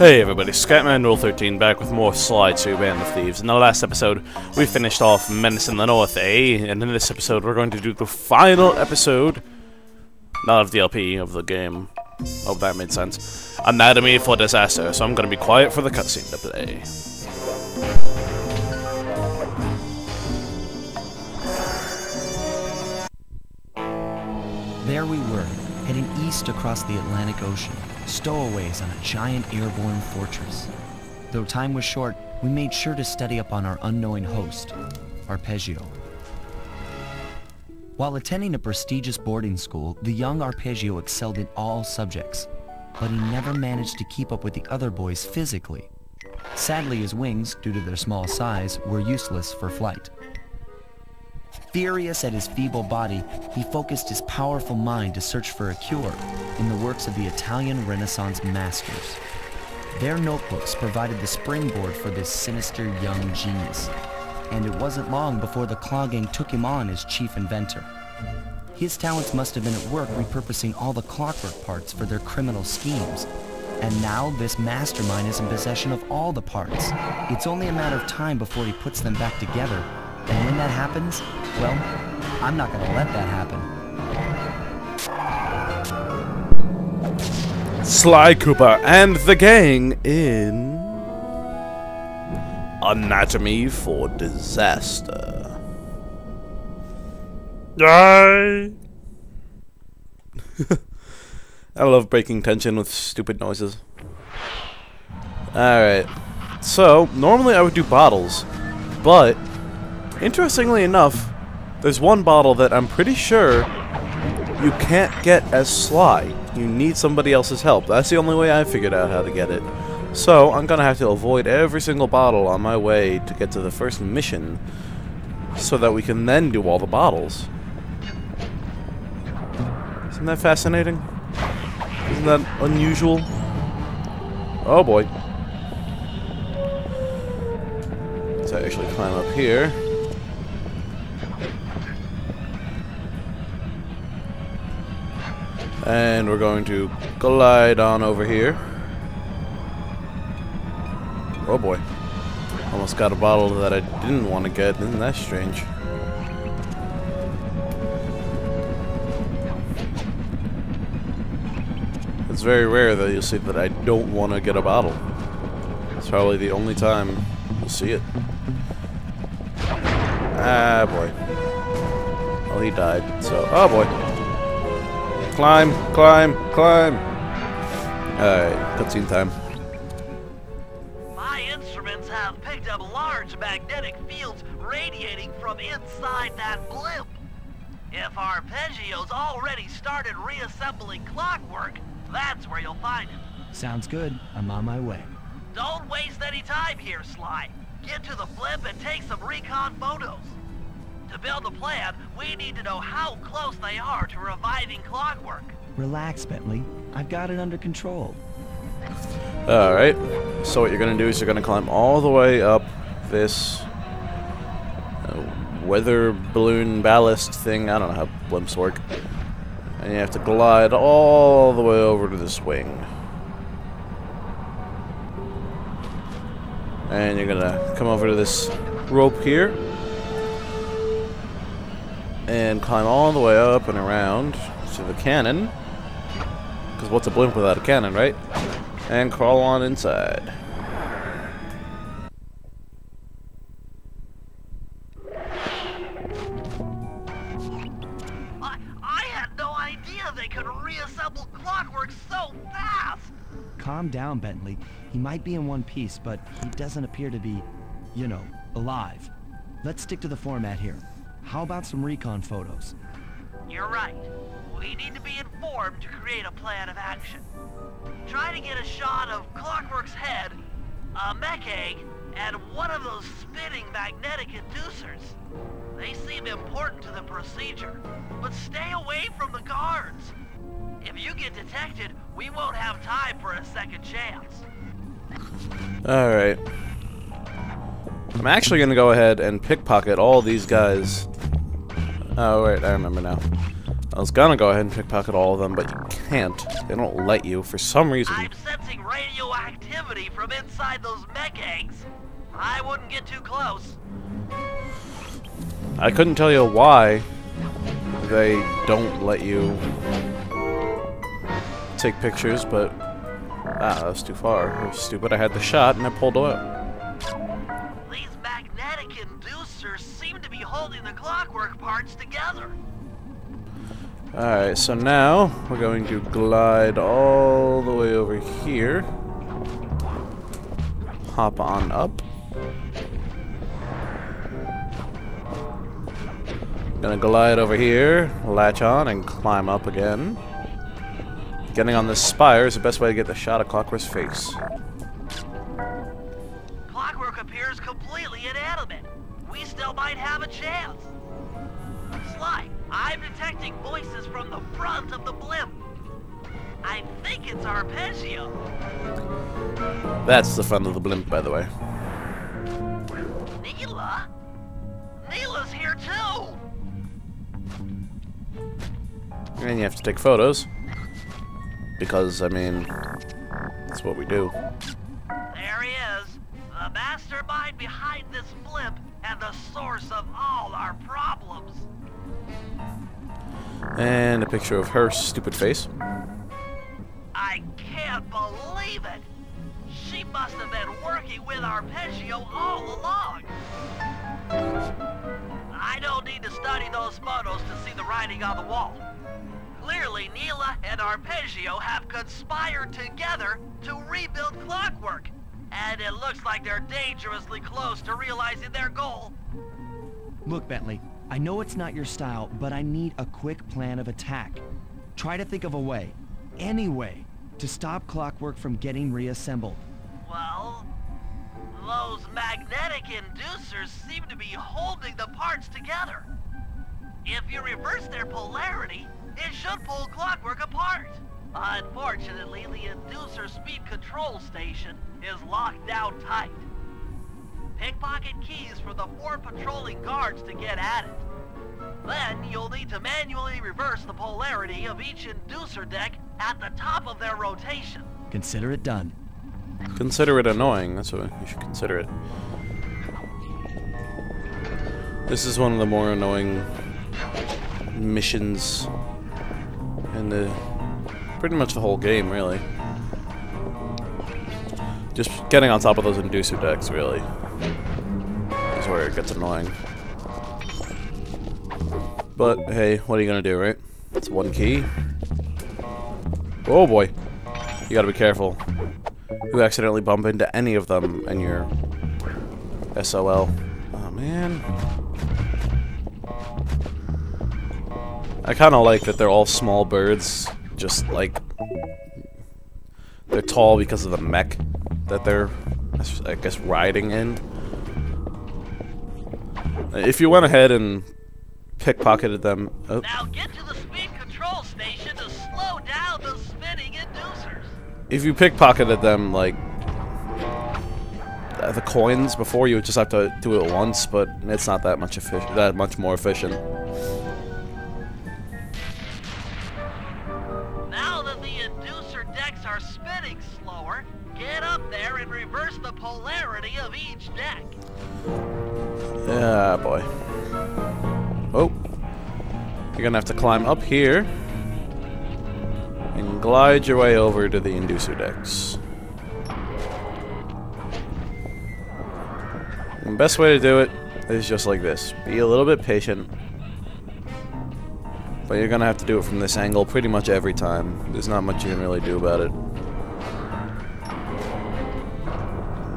Hey everybody, Scatman13 back with more Sly 2 Band of Thieves. In the last episode, we finished off Menace in the North, and in this episode we're going to do the final episode, not of the LP, of the game. Hope that made sense. Anatomy for Disaster, so I'm going to be quiet for the cutscene to play. There we were, heading east across the Atlantic Ocean, stowaways on a giant airborne fortress. Though time was short, we made sure to study up on our unknowing host, Arpeggio. While attending a prestigious boarding school, the young Arpeggio excelled in all subjects, but he never managed to keep up with the other boys physically. Sadly, his wings, due to their small size, were useless for flight. Furious at his feeble body, he focused his powerful mind to search for a cure in the works of the Italian Renaissance masters. Their notebooks provided the springboard for this sinister young genius, and it wasn't long before the Claw Gang took him on as chief inventor. His talents must have been at work repurposing all the clockwork parts for their criminal schemes, and now this mastermind is in possession of all the parts. It's only a matter of time before he puts them back together. And when that happens, well, I'm not going to let that happen. Sly Cooper and the gang in Anatomy for Disaster. Die! I love breaking tension with stupid noises. Alright. So, normally I would do bottles, but interestingly enough, there's one bottle that I'm pretty sure you can't get as Sly. You need somebody else's help. That's the only way I figured out how to get it. So, I'm gonna have to avoid every single bottle on my way to get to the first mission, so that we can then do all the bottles. Isn't that fascinating? Isn't that unusual? Oh boy. Let's actually climb up here. And we're going to glide on over here. Oh boy. Almost got a bottle that I didn't want to get. Isn't that strange? It's very rare that you'll see that I don't want to get a bottle. It's probably the only time you'll see it. Ah, boy. Well, he died, so... Oh, boy. Climb, climb, climb! Alright, cutscene time. My instruments have picked up large magnetic fields radiating from inside that blimp. If Arpeggio's already started reassembling clockwork, that's where you'll find him. Sounds good. I'm on my way. Don't waste any time here, Sly. Get to the blimp and take some recon photos. To build a plan, we need to know how close they are to reviving clockwork. Relax, Bentley. I've got it under control. Alright, so what you're going to do is you're going to climb all the way up this weather balloon ballast thing. I don't know how blimps work. And you have to glide all the way over to this wing. And you're going to come over to this rope here. And climb all the way up and around to the cannon. Because what's a blimp without a cannon, right? And crawl on inside. I had no idea they could reassemble clockwork so fast! Calm down, Bentley. He might be in one piece, but he doesn't appear to be, you know, alive. Let's stick to the format here. How about some recon photos? You're right. We need to be informed to create a plan of action. Try to get a shot of Clockwork's head, a mech egg, and one of those spinning magnetic inducers. They seem important to the procedure, but stay away from the guards. If you get detected, we won't have time for a second chance. Alright. I'm actually going to go ahead and pickpocket all these guys. Oh, wait, I remember now. I was gonna go ahead and pickpocket all of them, but you can't. They don't let you for some reason. I'm sensing radio radioactivity from inside those mech eggs. I wouldn't get too close. I couldn't tell you why they don't let you take pictures, but that was too far. It was stupid. I had the shot and I pulled away. These magnetic inducers seem to be holding the clockwork parts together. Alright, so now we're going to glide all the way over here. Hop on up. Gonna glide over here, latch on, and climb up again. Getting on this spire is the best way to get the shot of Clockwork's face. Clockwork appears completely inanimate. We still might have a chance. Sly, I'm detecting voices from the front of the blimp. I think it's Arpeggio. That's the front of the blimp, by the way. Neela? Neela's here too! And you have to take photos. Because, I mean, that's what we do. There he is, the mastermind behind this blimp and the source of all our problems. And a picture of her stupid face. I can't believe it! She must have been working with Arpeggio all along! I don't need to study those photos to see the writing on the wall. Clearly, Neela and Arpeggio have conspired together to rebuild Clockwork, and it looks like they're dangerously close to realizing their goal. Look, Bentley, I know it's not your style, but I need a quick plan of attack. Try to think of a way, any way, to stop Clockwork from getting reassembled. Well, those magnetic inducers seem to be holding the parts together. If you reverse their polarity, it should pull Clockwork apart. Unfortunately, the inducer speed control station is locked down tight. Pickpocket keys for the 4 patrolling guards to get at it. Then you'll need to manually reverse the polarity of each inducer deck at the top of their rotation. Consider it done. Consider it annoying. That's what you should consider it. This is one of the more annoying missions in the pretty much the whole game, really. Just getting on top of those inducer decks, really, is where it gets annoying. But hey, what are you gonna do, right? It's one key. Oh boy, you gotta be careful. You accidentally bump into any of them and you're SOL. Oh man. I kind of like that they're all small birds, just like they're tall because of the mech that they're, I guess, riding in. If you went ahead and pickpocketed them, oh. Now get to the speed control station to slow down the spinning inducers. If you pickpocketed them, like the coins before, you would just have to do it once, but it's not that much more efficient. Now that the inducer decks are spinning slower, get up there and reverse the polarity of each deck. Yeah, boy. Oh. You're gonna have to climb up here and glide your way over to the inducer decks. And the best way to do it is just like this. Be a little bit patient. But you're gonna have to do it from this angle pretty much every time. There's not much you can really do about it.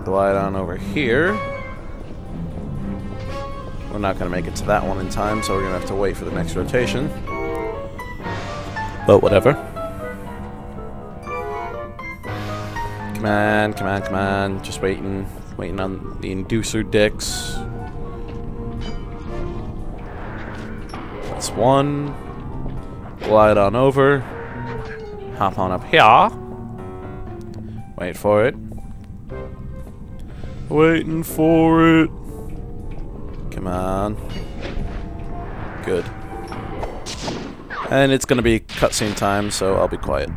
Glide on over here. We're not gonna make it to that one in time, so we're gonna have to wait for the next rotation. But whatever. Come on, come on, come on. Just waiting on the inducer decks. That's one. Glide on over. Hop on up here. Wait for it. Waiting for it. Come on. Good. And it's gonna be cutscene time, so I'll be quiet.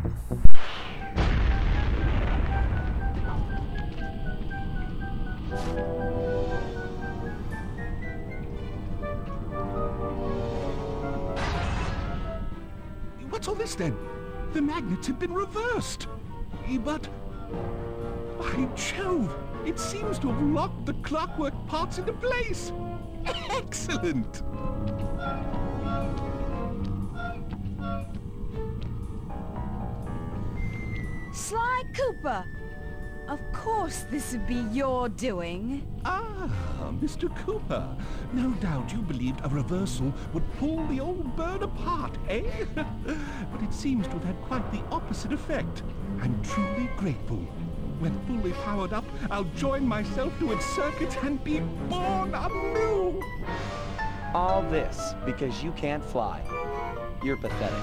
yes then. The magnets had been reversed. But... by Jove! It seems to have locked the clockwork parts into place. Excellent! Sly Cooper! Of course this would be your doing. Ah, Mr. Cooper. No doubt you believed a reversal would pull the old bird apart, eh? But it seems to have had quite the opposite effect. I'm truly grateful. When fully powered up, I'll join myself to its circuits and be born anew! All this because you can't fly. You're pathetic.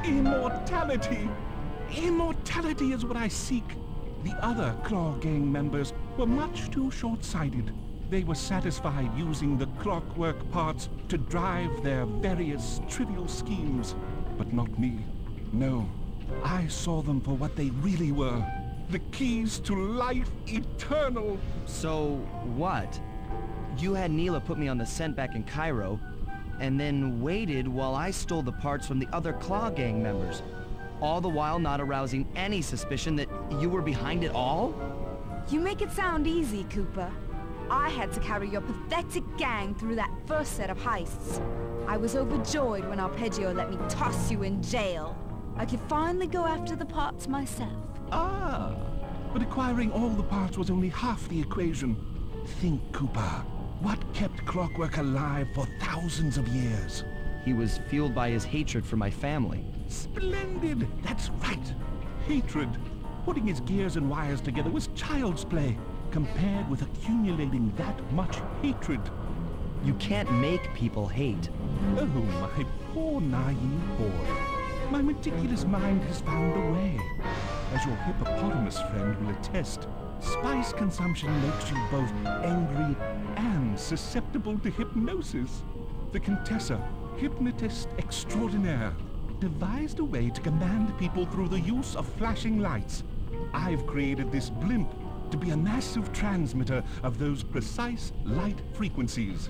Immortality! Immortality is what I seek. The other Claw Gang members were much too short-sighted. They were satisfied using the clockwork parts to drive their various trivial schemes. But not me. No. I saw them for what they really were. The keys to life eternal. So, what? You had Neela put me on the scent back in Cairo, and then waited while I stole the parts from the other Claw Gang members. All the while not arousing any suspicion that you were behind it all? You make it sound easy, Cooper. I had to carry your pathetic gang through that first set of heists. I was overjoyed when Arpeggio let me toss you in jail. I could finally go after the parts myself. Ah, but acquiring all the parts was only half the equation. Think, Cooper. What kept Clockwork alive for thousands of years? He was fueled by his hatred for my family. Splendid! That's right! Hatred. Putting his gears and wires together was child's play, compared with accumulating that much hatred. You can't make people hate. Oh, my poor naive boy. My meticulous mind has found a way. As your hippopotamus friend will attest, spice consumption makes you both angry and susceptible to hypnosis. The Contessa, hypnotist extraordinaire, devised a way to command people through the use of flashing lights. I've created this blimp to be a massive transmitter of those precise light frequencies.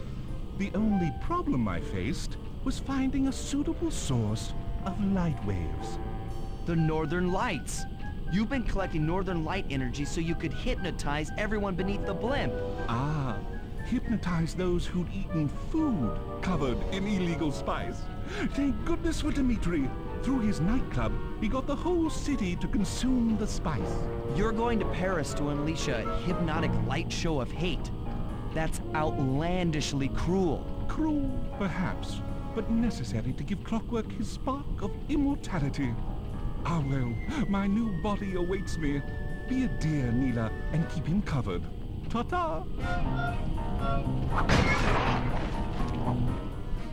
The only problem I faced was finding a suitable source of light waves. The Northern Lights. You've been collecting Northern Light energy so you could hypnotize everyone beneath the blimp. Ah, hypnotize those who'd eaten food covered in illegal spice. Thank goodness for Dmitri. Through his nightclub, he got the whole city to consume the spice. You're going to Paris to unleash a hypnotic light show of hate. That's outlandishly cruel. Cruel, perhaps, but necessary to give Clockwork his spark of immortality. Ah well, my new body awaits me. Be a dear, Neela, and keep him covered. Ta-ta!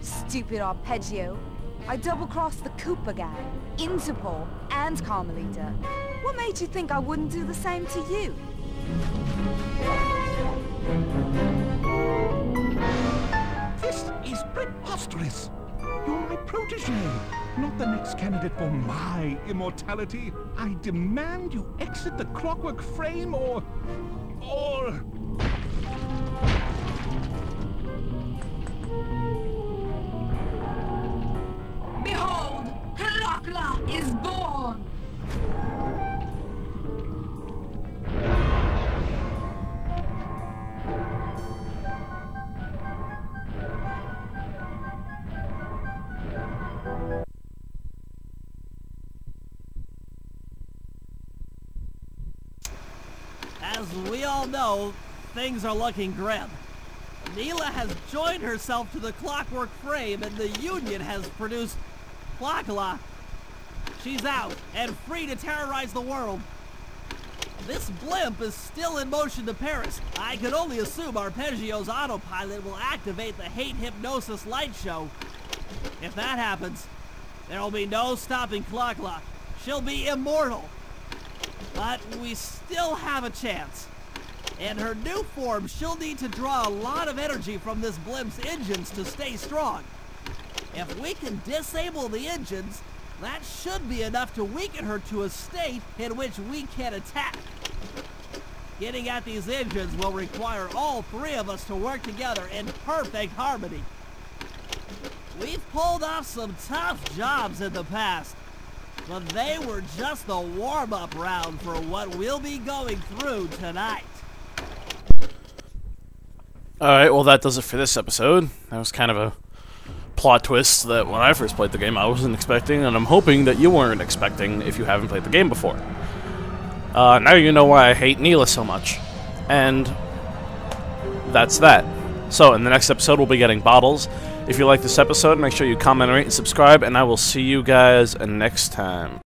Stupid Arpeggio. I double-crossed the Cooper gang, Interpol, and Carmelita. What made you think I wouldn't do the same to you? This is preposterous! You're my protege, not the next candidate for my immortality. I demand you exit the Clockwork frame or... Behold, Clockla is born! As we all know, things are looking grim. Neela has joined herself to the Clockwork frame and the Union has produced Clockla. She's out and free to terrorize the world. This blimp is still in motion to Paris. I can only assume Arpeggio's autopilot will activate the hate hypnosis light show. If that happens, there will be no stopping Clockla. She'll be immortal. But we still have a chance. In her new form, she'll need to draw a lot of energy from this blimp's engines to stay strong. If we can disable the engines, that should be enough to weaken her to a state in which we can attack. Getting at these engines will require all three of us to work together in perfect harmony. We've pulled off some tough jobs in the past, But they were just the warm-up round for what we'll be going through tonight. Alright, well that does it for this episode. That was kind of a plot twist that when I first played the game I wasn't expecting, and I'm hoping that you weren't expecting if you haven't played the game before. Now you know why I hate Neela so much. And that's that. So, in the next episode we'll be getting bottles. If you like this episode, make sure you comment, rate, and subscribe, and I will see you guys next time.